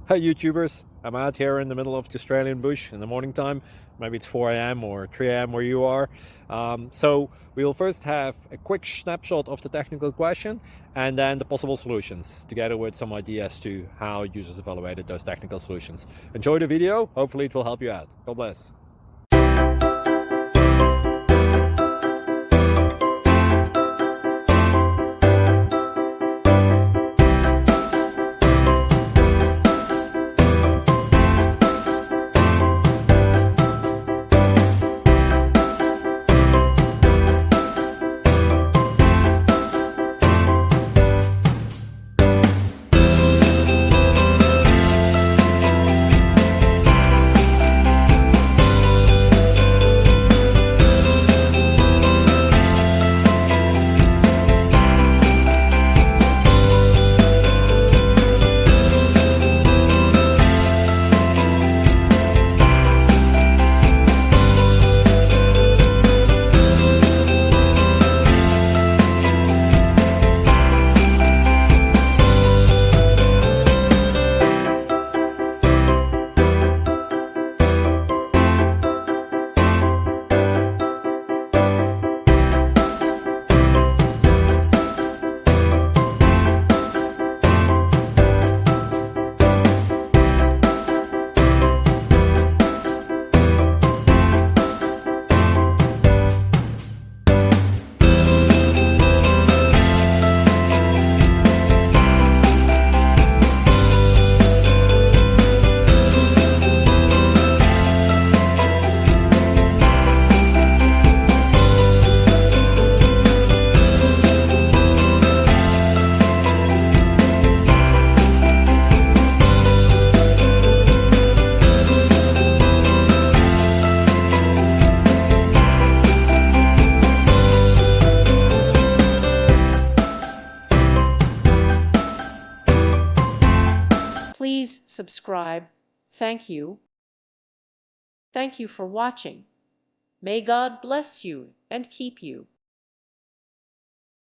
Hi YouTubers, I'm out here in the middle of the Australian bush in the morning time. Maybe it's 4 a.m. or 3 a.m. where you are. So we will first have a quick snapshot of the technical question and then the possible solutions, together with some ideas to how users evaluated those technical solutions. Enjoy the video, hopefully it will help you out. God bless. Please subscribe. Thank you. Thank you for watching. May God bless you and keep you.